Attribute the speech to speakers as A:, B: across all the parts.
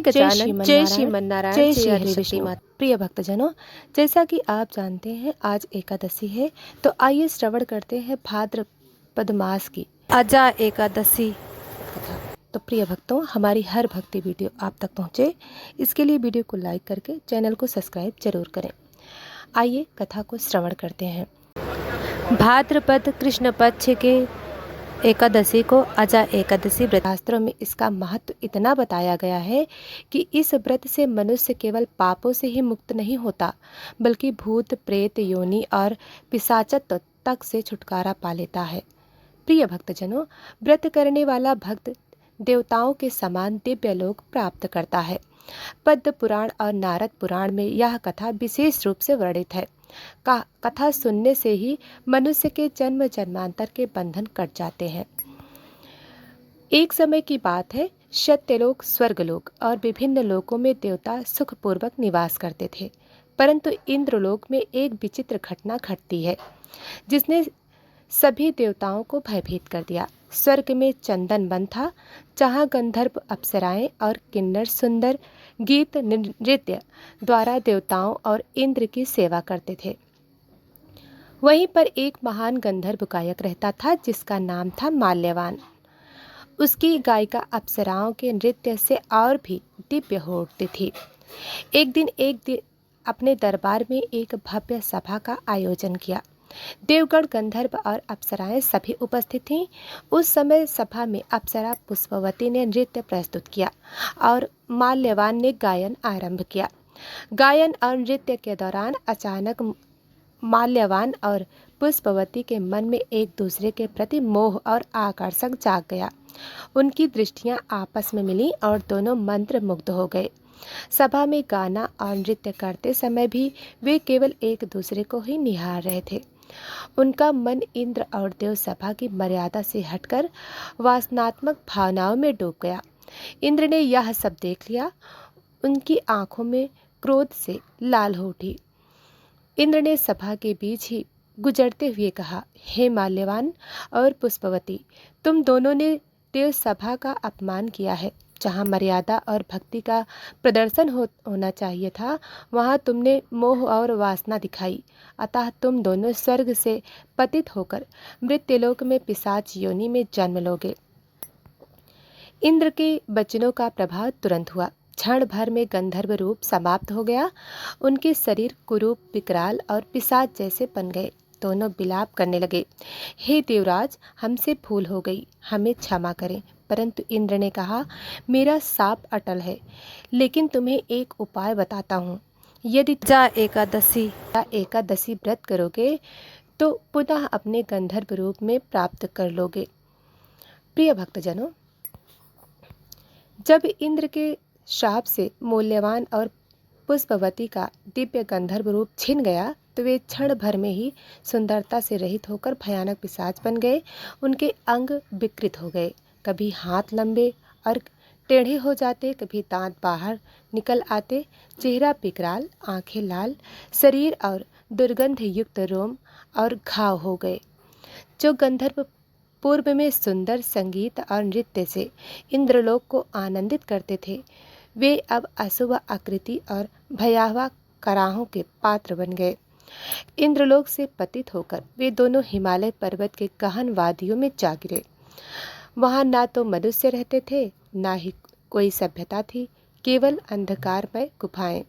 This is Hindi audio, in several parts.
A: गजानन, जय श्रीमन नारायण,
B: जय
A: जय
B: श्री
A: हरि
B: हरि
A: विष्णु।
B: विष्णु। प्रिय भक्तजनों, जैसा कि आप जानते हैं आज एकादशी है, तो आइए श्रवण करते हैं भाद्रपद मास की अजा एकादशी कथा। तो प्रिय भक्तों, हमारी हर भक्ति वीडियो आप तक पहुँचे, इसके लिए वीडियो को लाइक करके चैनल को सब्सक्राइब जरूर करें। आइए कथा को श्रवण करते हैं। भाद्रपद कृष्ण पक्ष के एकादशी को अजा एकादशी व्रत। शास्त्रों में इसका महत्व इतना बताया गया है कि इस व्रत से मनुष्य केवल पापों से ही मुक्त नहीं होता, बल्कि भूत प्रेत योनि और पिशाचत्व तक से छुटकारा पा लेता है। प्रिय भक्तजनों, व्रत करने वाला भक्त देवताओं के समान दिव्य लोक प्राप्त करता है। पद्म पुराण और नारद पुराण में यह कथा विशेष रूप से वर्णित है। कथा सुनने से ही मनुष्य के जन्म जन्मांतर के बंधन कट जाते हैं। एक समय की बात है, सत्यलोक, स्वर्गलोक और विभिन्न लोकों में देवता सुखपूर्वक निवास करते थे, परंतु इंद्रलोक में एक विचित्र घटना घटती है जिसने सभी देवताओं को भयभीत कर दिया। स्वर्ग में चंदन वन था, जहाँ गंधर्व, अप्सराएं और किन्नर सुंदर गीत नृत्य द्वारा देवताओं और इंद्र की सेवा करते थे। वहीं पर एक महान गंधर्व गायक रहता था जिसका नाम था माल्यवान। उसकी गायिका अप्सराओं के नृत्य से और भी दिव्य हो उठती थी। एक दिन अपने दरबार में एक भव्य सभा का आयोजन किया। देवगण, गंधर्व और अप्सराएं सभी उपस्थित थीं। उस समय सभा में अप्सरा पुष्पवती ने नृत्य प्रस्तुत किया और माल्यवान ने गायन आरंभ किया। गायन और नृत्य के दौरान अचानक माल्यवान और पुष्पवती के मन में एक दूसरे के प्रति मोह और आकर्षण जाग गया। उनकी दृष्टियां आपस में मिली और दोनों मंत्रमुग्ध हो गए। सभा में गाना और नृत्य करते समय भी वे केवल एक दूसरे को ही निहार रहे थे। उनका मन इंद्र और देव सभा की मर्यादा से हटकर वासनात्मक भावनाओं में डूब गया। इंद्र ने यह सब देख लिया। उनकी आंखों में क्रोध से लाल हो उठी। इंद्र ने सभा के बीच ही गुजरते हुए कहा, हे माल्यवान और पुष्पवती, तुम दोनों ने देव सभा का अपमान किया है। जहाँ मर्यादा और भक्ति का प्रदर्शन होना चाहिए था, वहाँ तुमने मोह और वासना दिखाई। अतः तुम दोनों स्वर्ग से पतित होकर मृत्युलोक में पिशाच योनि में जन्म लोगे। इंद्र के वचनों का प्रभाव तुरंत हुआ। क्षण भर में गंधर्व रूप समाप्त हो गया। उनके शरीर कुरूप, विकराल और पिशाच जैसे बन गए। दोनों विलाप करने लगे, हे देवराज, हमसे भूल हो गई, हमें क्षमा करें। परंतु इंद्र ने कहा, मेरा साप अटल है, लेकिन तुम्हें एक उपाय बताता हूँ। यदि एकादशी व्रत करोगे तो पुनः अपने गंधर्व रूप में प्राप्त कर लोगे। प्रिय भक्तजनों, जब इंद्र के श्राप से मूल्यवान और पुष्पवती का दिव्य गंधर्व रूप छिन गया, तो वे क्षण भर में ही सुंदरता से रहित होकर भयानक पिशाच बन गए। उनके अंग विकृत हो गए, कभी हाथ लंबे और टेढ़े हो जाते, कभी दांत बाहर निकल आते, चेहरा विकराल, आंखें लाल, शरीर और दुर्गंध युक्त रोम और घाव हो गए। जो गंधर्व पूर्व में सुंदर संगीत और नृत्य से इंद्रलोक को आनंदित करते थे, वे अब अशुभ आकृति और भयावह कराहों के पात्र बन गए। इंद्रलोक से पतित होकर वे दोनों हिमालय पर्वत के गहन वादियों में जा गिरे। वहां ना तो मनुष्य रहते थे, ना ही कोई सभ्यता थी, केवल अंधकारमय गुफाएं,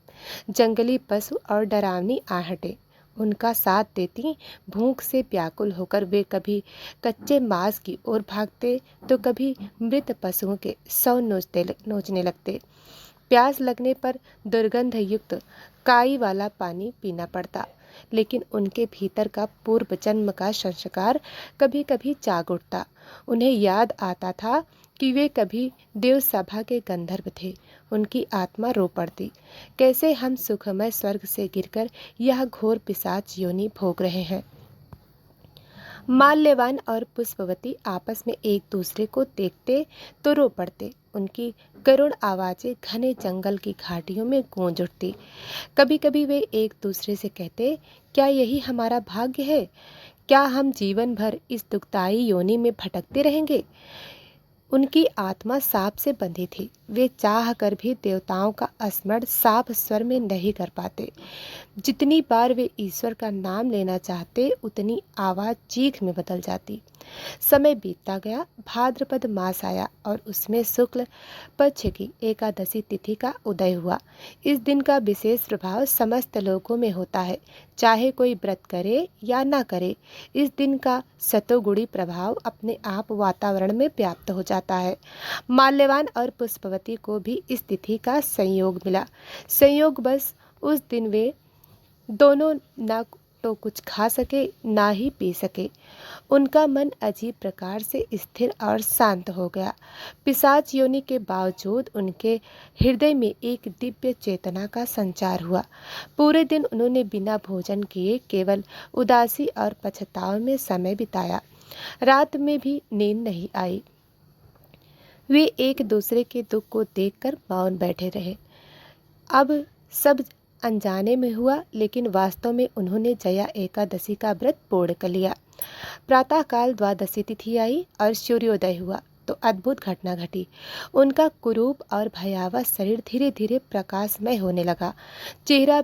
B: जंगली पशु और डरावनी आहटें उनका साथ देती। भूख से व्याकुल होकर वे कभी कच्चे मांस की ओर भागते, तो कभी मृत पशुओं के शव नोचने लगते। प्यास लगने पर दुर्गंध युक्त काई वाला पानी पीना पड़ता, लेकिन उनके भीतर का पूर्व जन्म का संस्कार कभी कभी जाग उठता। उन्हें याद आता था कि वे कभी देव सभा के गंधर्व थे। उनकी आत्मा रो पड़ती, कैसे हम सुखमय स्वर्ग से गिरकर यह घोर पिशाच योनि भोग रहे हैं। माल्यवान और पुष्पवती आपस में एक दूसरे को देखते तो रो पड़ते। उनकी करुण आवाजें घने जंगल की घाटियों में गूंज उठती। कभी कभी वे एक दूसरे से कहते, क्या यही हमारा भाग्य है? क्या हम जीवन भर इस दुखदाई योनि में भटकते रहेंगे? उनकी आत्मा सांप से बंधी थी। वे चाह कर भी देवताओं का स्मरण साफ स्वर में नहीं कर पाते। जितनी बार वे ईश्वर का नाम लेना चाहते, उतनी आवाज़ चीख में बदल जाती। समय बीतता गया। भाद्रपद मास आया और उसमें शुक्ल पक्ष की एकादशी तिथि का उदय हुआ। इस दिन का विशेष प्रभाव समस्त लोगों में होता है, चाहे कोई व्रत करे या ना करे। इस दिन का सतोगुणी प्रभाव अपने आप वातावरण में व्याप्त हो जाता है। माल्यवान और पुष्पवती को भी इस तिथि का संयोग मिला। संयोग बस उस दिन वे दोनों ना तो कुछ खा सके, ना ही पी सके। उनका मन अजीब प्रकार से स्थिर और शांत हो गया। पिशाच योनि के बावजूद उनके हृदय में एक दिव्य चेतना का संचार हुआ। पूरे दिन उन्होंने बिना भोजन किए केवल उदासी और पछताव में समय बिताया। रात में भी नींद नहीं आई। वे एक दूसरे के दुख को देखकर मौन बैठे रहे। अब सब अनजाने में हुआ, लेकिन वास्तव में उन्होंने जया एकादशी का व्रत पूर्ण कर लिया। प्रातःकाल द्वादशी तिथि आई और सूर्योदय हुआ तो अद्भुत घटना घटी। उनका कुरूप और भयावह शरीर धीरे धीरे प्रकाशमय होने लगा। चेहरा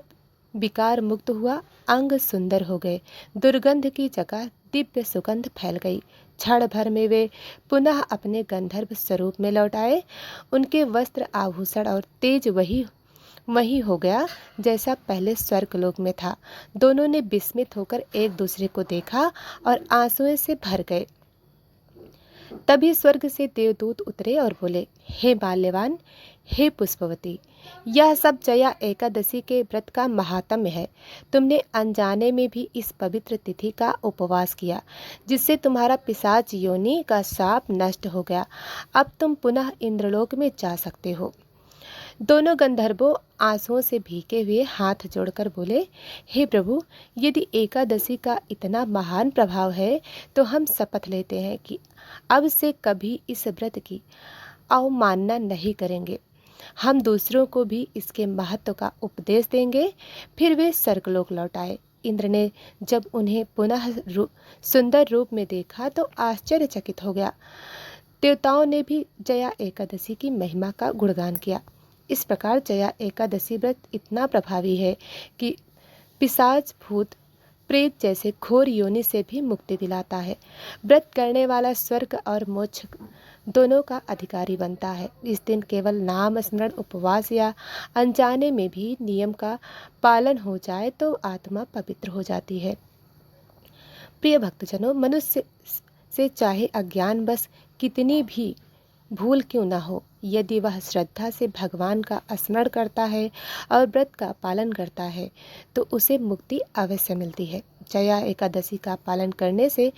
B: विकार मुक्त हुआ, अंग सुंदर हो गए। दुर्गंध की जगह दिव्य सुगंध फैल गई। क्षण भर में वे पुनः अपने गंधर्व स्वरूप में लौट आए। उनके वस्त्र, आभूषण और तेज वही हो गया जैसा पहले स्वर्गलोक में था। दोनों ने विस्मित होकर एक दूसरे को देखा और आंसुओं से भर गए। तभी स्वर्ग से देवदूत उतरे और बोले, हे बाल्यवान, हे पुष्पवती, यह सब जया एकादशी के व्रत का महात्म्य है। तुमने अनजाने में भी इस पवित्र तिथि का उपवास किया, जिससे तुम्हारा पिशाच योनि का शाप नष्ट हो गया। अब तुम पुनः इंद्रलोक में जा सकते हो। दोनों गंधर्वों आंसुओं से भीगे हुए हाथ जोड़कर बोले, हे प्रभु, यदि एकादशी का इतना महान प्रभाव है तो हम शपथ लेते हैं कि अब से कभी इस व्रत की अवमानना नहीं करेंगे। हम दूसरों को भी इसके महत्व का उपदेश देंगे। फिर वे स्वर्गलोक लौट आए। इंद्र ने जब उन्हें पुनः सुंदर रूप में देखा तो आश्चर्यचकित हो गया। देवताओं ने भी जया एकादशी की महिमा का गुणगान किया। इस प्रकार जया एकादशी व्रत इतना प्रभावी है कि पिशाच, भूत, प्रेत जैसे घोर योनि से भी मुक्ति दिलाता है। व्रत करने वाला स्वर्ग और मोक्ष दोनों का अधिकारी बनता है। इस दिन केवल नाम स्मरण, उपवास या अनजाने में भी नियम का पालन हो जाए तो आत्मा पवित्र हो जाती है। प्रिय भक्तजनों, मनुष्य से चाहे अज्ञान बस कितनी भी भूल क्यों न हो, यदि वह श्रद्धा से भगवान का स्मरण करता है और व्रत का पालन करता है तो उसे मुक्ति अवश्य मिलती है। जया एकादशी का पालन करने से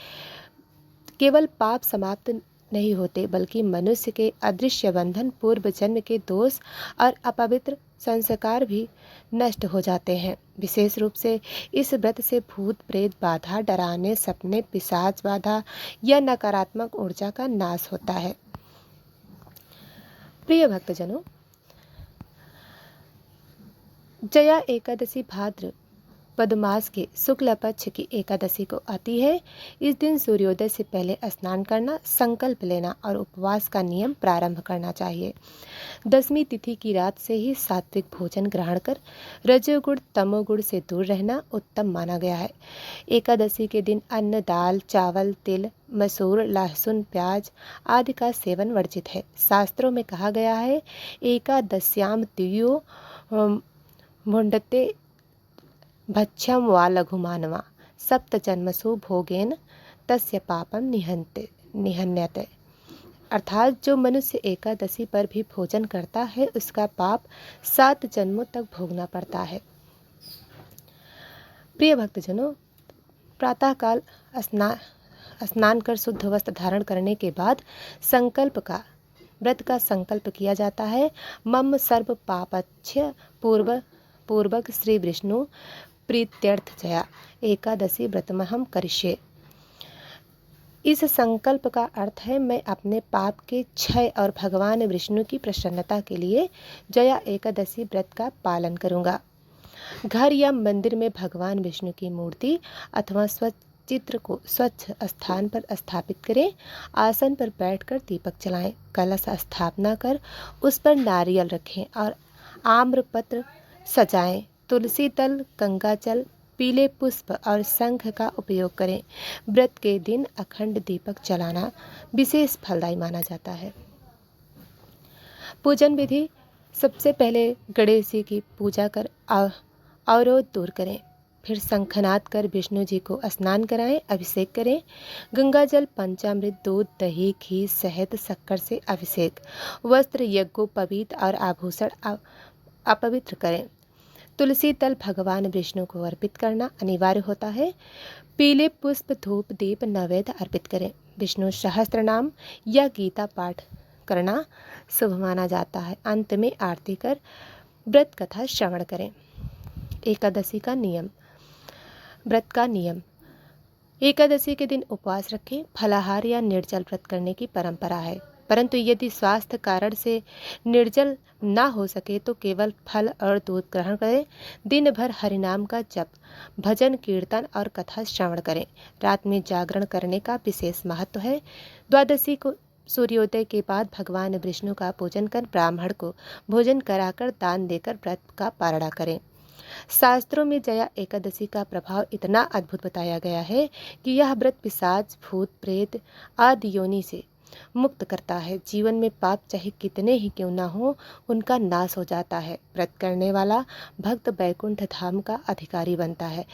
B: केवल पाप समाप्त नहीं होते, बल्कि मनुष्य के अदृश्य बंधन, पूर्व जन्म के दोष और अपवित्र संस्कार भी नष्ट हो जाते हैं। विशेष रूप से इस व्रत से भूत प्रेत बाधा, डराने सपने, पिशाच बाधा या नकारात्मक ऊर्जा का नाश होता है। प्रिय भक्तजनों, जया एकादशी भाद्रपद मास के शुक्ल पक्ष की एकादशी को आती है। इस दिन सूर्योदय से पहले स्नान करना, संकल्प लेना और उपवास का नियम प्रारंभ करना चाहिए। दसवीं तिथि की रात से ही सात्विक भोजन ग्रहण कर रजोगुण तमोगुण से दूर रहना उत्तम माना गया है। एकादशी के दिन अन्न, दाल, चावल, तिल, मसूर, लहसुन, प्याज आदि का सेवन वर्जित है। शास्त्रों में कहा गया है, एकादश्याम द्वियो भुंडते भक्ष्यम वा लघुमानवा सप्तजन्मसु भोगेन तस्य पापम निहन्यते। अर्थात जो मनुष्य एकादशी पर भी भोजन करता है उसका पाप 7 जन्मों तक भोगना पड़ता है। प्रिय भक्तजनों, प्रातःकाल स्नान कर शुद्ध वस्त्र धारण करने के बाद व्रत का संकल्प किया जाता है। मम सर्व पापच्छ पूर्वक श्री विष्णु प्रीत्यर्थ जया एकादशी व्रतमहम करिष्ये। इस संकल्प का अर्थ है, मैं अपने पाप के क्षय और भगवान विष्णु की प्रसन्नता के लिए जया एकादशी व्रत का पालन करूंगा। घर या मंदिर में भगवान विष्णु की मूर्ति अथवा स्वच्छ चित्र को स्वच्छ स्थान पर स्थापित करें। आसन पर बैठकर दीपक जलाएं। कलश स्थापना कर उस पर नारियल रखें और आम्रपत्र सजाएं। तुलसी दल, गंगा जल, पीले पुष्प और शंख का उपयोग करें। व्रत के दिन अखंड दीपक जलाना विशेष फलदायी माना जाता है। पूजन विधि: सबसे पहले गणेश जी की पूजा कर अवरोध दूर करें। फिर शंखनाद कर विष्णु जी को स्नान कराएं, अभिषेक करें। गंगा जल, पंचामृत, दूध, दही, घी, शहद, शक्कर से अभिषेक। वस्त्र, यज्ञोपवीत और आभूषण अपवित्र करें। तुलसी तल भगवान विष्णु को अर्पित करना अनिवार्य होता है। पीले पुष्प, धूप, दीप, नैवेद्य अर्पित करें। विष्णु सहस्त्र नाम या गीता पाठ करना शुभ माना जाता है। अंत में आरती कर व्रत कथा श्रवण करें। एकादशी का नियम। व्रत का नियम: एकादशी के दिन उपवास रखें। फलाहार या निर्जल व्रत करने की परंपरा है, परंतु यदि स्वास्थ्य कारण से निर्जल ना हो सके तो केवल फल और दूध ग्रहण करें। दिन भर हरिनाम का जप, भजन, कीर्तन और कथा श्रवण करें। रात में जागरण करने का विशेष महत्व है। द्वादशी को सूर्योदय के बाद भगवान विष्णु का पूजन कर ब्राह्मण को भोजन कराकर दान देकर व्रत का पारणा करें। शास्त्रों में जया एकादशी का प्रभाव इतना अद्भुत बताया गया है कि यह व्रत पिशाच, भूत, प्रेत आदि योनि से मुक्त करता है। जीवन में पाप चाहे कितने ही क्यों ना हो, उनका नाश हो जाता है। व्रत करने वाला भक्त वैकुंठ धाम का अधिकारी बनता है।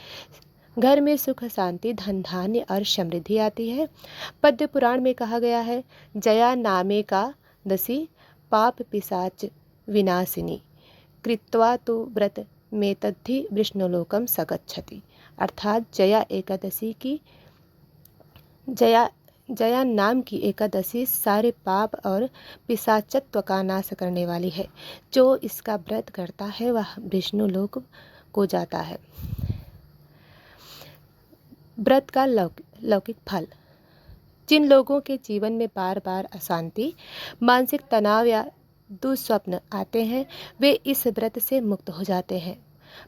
B: घर में सुख, शांति, धन धान्य और समृद्धि आती है। पद्म पुराण में कहा गया है, जया नामे का दसी पाप पिशाच विनाशिनी कृत्वा तो व्रत में तद्धि विष्णुलोकम सगच्छति। अर्थात जया नाम की एकादशी सारे पाप और पिशाचत्व का नाश करने वाली है। जो इसका व्रत करता है वह विष्णु लोक को जाता है। व्रत का लौकिक फल: जिन लोगों के जीवन में बार बार अशांति, मानसिक तनाव या दुस्वप्न आते हैं, वे इस व्रत से मुक्त हो जाते हैं।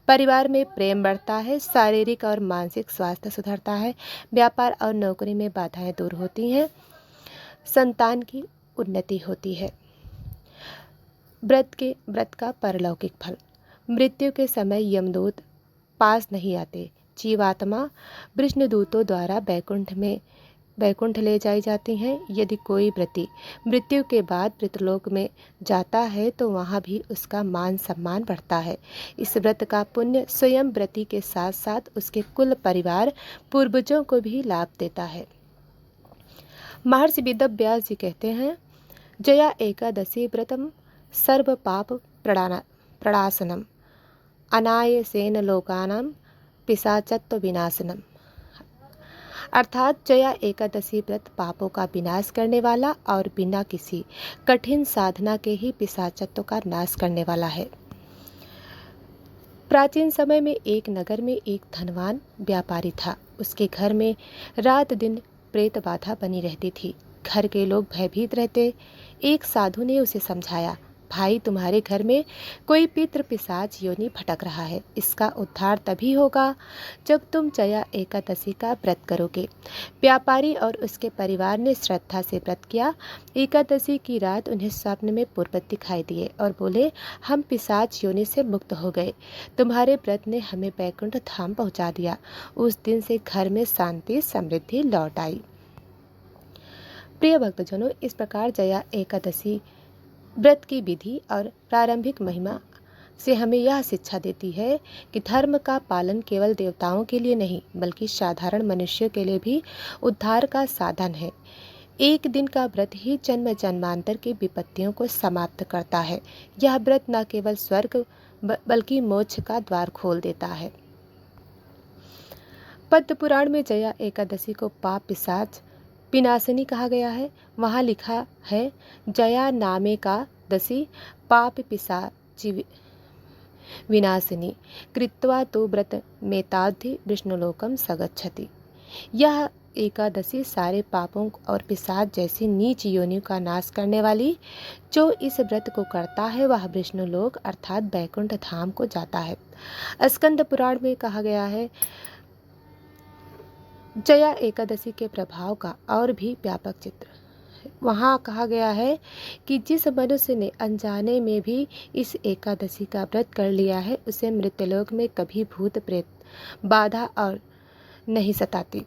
B: परिवार में प्रेम बढ़ता है। शारीरिक और मानसिक स्वास्थ्य सुधरता है। व्यापार और नौकरी में बाधाएं दूर होती हैं। संतान की उन्नति होती है। व्रत का परलौकिक फल: मृत्यु के समय यमदूत पास नहीं आते। जीवात्मा विष्णुदूतों द्वारा बैकुंठ ले जाई जाती हैं। यदि कोई व्रती मृत्यु के बाद पितृलोक में जाता है तो वहाँ भी उसका मान सम्मान बढ़ता है। इस व्रत का पुण्य स्वयं व्रती के साथ साथ उसके कुल परिवार पूर्वजों को भी लाभ देता है। महर्षि वेदव्यास जी कहते हैं, जया एकादशी व्रतम सर्व पाप प्रणाशनम अनायसेन लोकानां पिशाचत्व विनाशनम। अर्थात जया एकादशी व्रत पापों का विनाश करने वाला और बिना किसी कठिन साधना के ही पिशाचत्व का नाश करने वाला है। प्राचीन समय में एक नगर में एक धनवान व्यापारी था। उसके घर में रात दिन प्रेत बाधा बनी रहती थी। घर के लोग भयभीत रहते। एक साधु ने उसे समझाया, भाई, तुम्हारे घर में कोई पितृ पिशाच योनि भटक रहा है। इसका उद्धार तभी होगा जब तुम जया एकादशी का व्रत करोगे। व्यापारी और उसके परिवार ने श्रद्धा से व्रत किया। एकादशी की रात उन्हें स्वप्न में पूर्वज दिखाई दिए और बोले, हम पिशाच योनि से मुक्त हो गए। तुम्हारे व्रत ने हमें बैकुंठ धाम पहुंचा दिया। उस दिन से घर में शांति समृद्धि लौट आई। प्रिय भक्तजनों, इस प्रकार जया एकादशी व्रत की विधि और प्रारंभिक महिमा से हमें यह शिक्षा देती है कि धर्म का पालन केवल देवताओं के लिए नहीं बल्कि साधारण मनुष्यों के लिए भी उद्धार का साधन है। एक दिन का व्रत ही जन्म जन्मांतर की विपत्तियों को समाप्त करता है। यह व्रत न केवल स्वर्ग बल्कि मोक्ष का द्वार खोल देता है। पद्म पुराण में जया एकादशी को पाप पिशाच विनाशिनी कहा गया है। वहाँ लिखा है, जया नामे का दशी पाप पिशाची विनाशिनी कृत्वा तो व्रत मेताधि विष्णुलोकम सगच्छति। यह एकादशी सारे पापों और पिशाच जैसी नीच योनियों का नाश करने वाली, जो इस व्रत को करता है वह विष्णुलोक अर्थात बैकुंठ धाम को जाता है। स्कंद पुराण में कहा गया है, जया एकादशी के प्रभाव का और भी व्यापक चित्र वहाँ कहा गया है कि जिस मनुष्य ने अनजाने में भी इस एकादशी का व्रत कर लिया है उसे मृत्युलोक में कभी भूत प्रेत बाधा और नहीं सताती,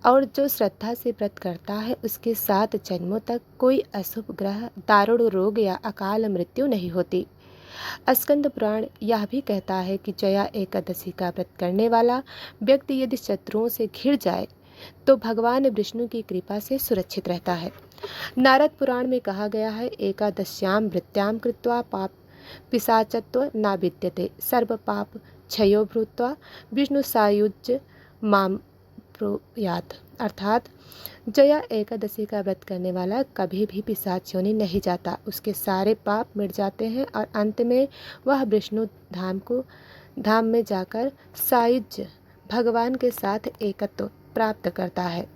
B: और जो श्रद्धा से व्रत करता है उसके 7 जन्मों तक कोई अशुभ ग्रह, दारुण रोग या अकाल मृत्यु नहीं होती। स्कंद पुराण यह भी कहता है कि जया एकादशी का व्रत करने वाला व्यक्ति यदि शत्रुओं से घिर जाए तो भगवान विष्णु की कृपा से सुरक्षित रहता है। नारद पुराण में कहा गया है, एकादश्याम वृत्त्याम कृत्वा पाप पिशाचत्व न विद्यते सर्व पाप क्षयो भूत्वा विष्णु सायुज्य माम प्रोयात। अर्थात जया एकादशी का व्रत करने वाला कभी भी पिशाच योनि नहीं जाता, उसके सारे पाप मिट जाते हैं और अंत में वह विष्णु धाम में जाकर सायुज्य भगवान के साथ एकत्व प्राप्त करता है।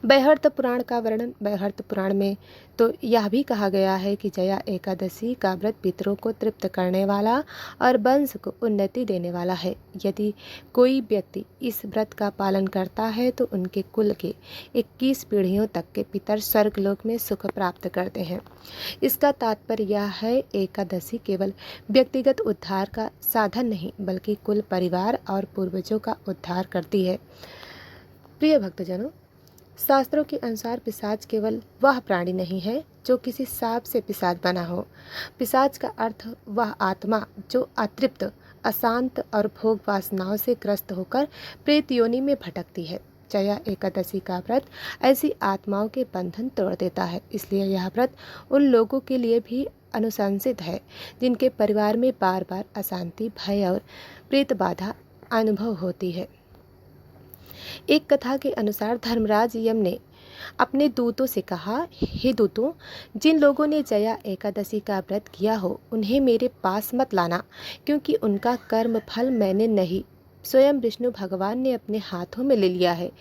B: बृहत पुराण का वर्णन, बृहत पुराण में तो यह भी कहा गया है कि जया एकादशी का व्रत पितरों को तृप्त करने वाला और वंश को उन्नति देने वाला है। यदि कोई व्यक्ति इस व्रत का पालन करता है तो उनके कुल के 21 पीढ़ियों तक के पितर स्वर्गलोक में सुख प्राप्त करते हैं। इसका तात्पर्य यह है, एकादशी केवल व्यक्तिगत उद्धार का साधन नहीं बल्कि कुल परिवार और पूर्वजों का उद्धार करती है। प्रिय भक्तजनों, शास्त्रों के अनुसार पिशाच केवल वह प्राणी नहीं है जो किसी सांप से पिशाच बना हो। पिशाच का अर्थ वह आत्मा जो अतृप्त, अशांत और भोग वासनाओं से ग्रस्त होकर प्रेत योनि में भटकती है। जया एकादशी का व्रत ऐसी आत्माओं के बंधन तोड़ देता है। इसलिए यह व्रत उन लोगों के लिए भी अनुशंसित है जिनके परिवार में बार बार अशांति, भय और प्रेत बाधा अनुभव होती है। एक कथा के अनुसार धर्मराज यम ने अपने दूतों से कहा, हे दूतों, जिन लोगों ने जया एकादशी का व्रत किया हो उन्हें मेरे पास मत लाना, क्योंकि उनका कर्म फल मैंने नहीं, स्वयं विष्णु भगवान ने अपने हाथों में ले लिया है।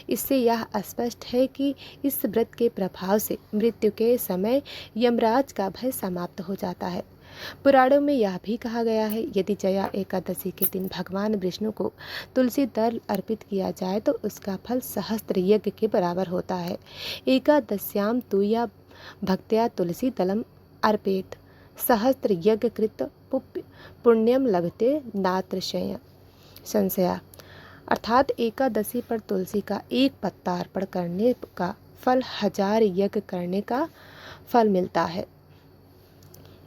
B: इससे यह स्पष्ट है कि इस व्रत के प्रभाव से मृत्यु के समय यमराज का भय समाप्त हो जाता है। पुराणों में यह भी कहा गया है, यदि जया एकादशी के दिन भगवान विष्णु को तुलसी दल अर्पित किया जाए तो उसका फल सहस्त्र यज्ञ के बराबर होता है। एकादश्याम तु या भक्त्या तुलसी दलम अर्पेत सहस्त्र यज्ञ कृत पुण्यम लभते नात्र संशया। अर्थात एकादशी पर तुलसी का एक पत्ता अर्पण करने का फल 1000 यज्ञ करने का फल मिलता है।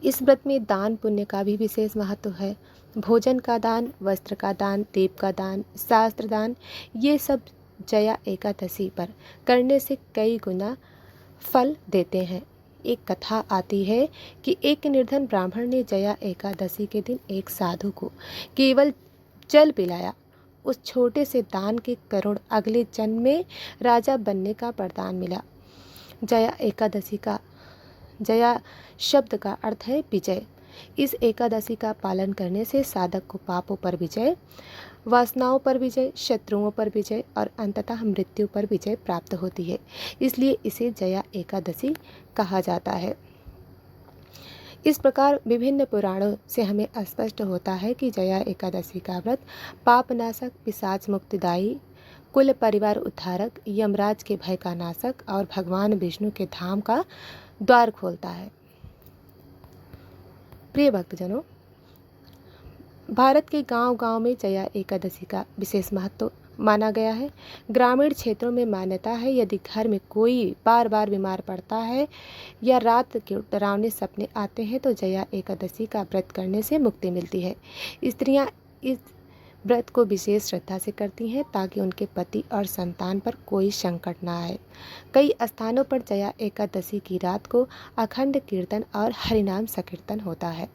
B: इस व्रत में दान पुण्य का भी विशेष महत्व है। भोजन का दान, वस्त्र का दान, दीप का दान, शास्त्र दान, ये सब जया एकादशी पर करने से कई गुना फल देते हैं। एक कथा आती है कि एक निर्धन ब्राह्मण ने जया एकादशी के दिन एक साधु को केवल जल पिलाया। उस छोटे से दान के करुण अगले जन्म में राजा बनने का वरदान मिला। जया शब्द का अर्थ है विजय। इस एकादशी का पालन करने से साधक को पापों पर विजय, वासनाओं पर विजय, शत्रुओं पर विजय और अंततः मृत्यु पर विजय प्राप्त होती है। इसलिए इसे जया एकादशी कहा जाता है। इस प्रकार विभिन्न पुराणों से हमें स्पष्ट होता है कि जया एकादशी का व्रत पापनाशक, पिशाच मुक्तिदायी, कुल परिवार उद्धारक, यमराज के भय का नाशक और भगवान विष्णु के धाम का द्वार खोलता है। प्रिय भक्तजनों, भारत के गांव-गांव में जया एकादशी का विशेष महत्व माना गया है। ग्रामीण क्षेत्रों में मान्यता है, यदि घर में कोई बार बार बीमार पड़ता है या रात के डरावने सपने आते हैं तो जया एकादशी का व्रत करने से मुक्ति मिलती है। स्त्रियां इस व्रत को विशेष श्रद्धा से करती हैं ताकि उनके पति और संतान पर कोई संकट ना आए। कई स्थानों पर जया एकादशी की रात को अखंड कीर्तन और हरिनाम संकीर्तन होता है।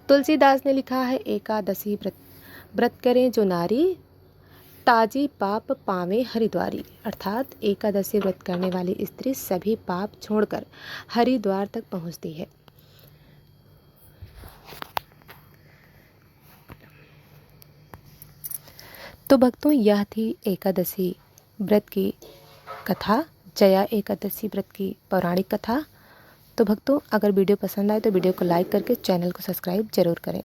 B: तुलसीदास ने लिखा है, एकादशी व्रत करें जो नारी, ताजी पाप पावे हरिद्वारी। अर्थात एकादशी व्रत करने वाली स्त्री सभी पाप छोड़कर हरिद्वार तक पहुंचती है। तो भक्तों, यह थी एकादशी व्रत की कथा, जया एकादशी व्रत की पौराणिक कथा। तो भक्तों, अगर वीडियो पसंद आए तो वीडियो को लाइक करके चैनल को सब्सक्राइब जरूर करें।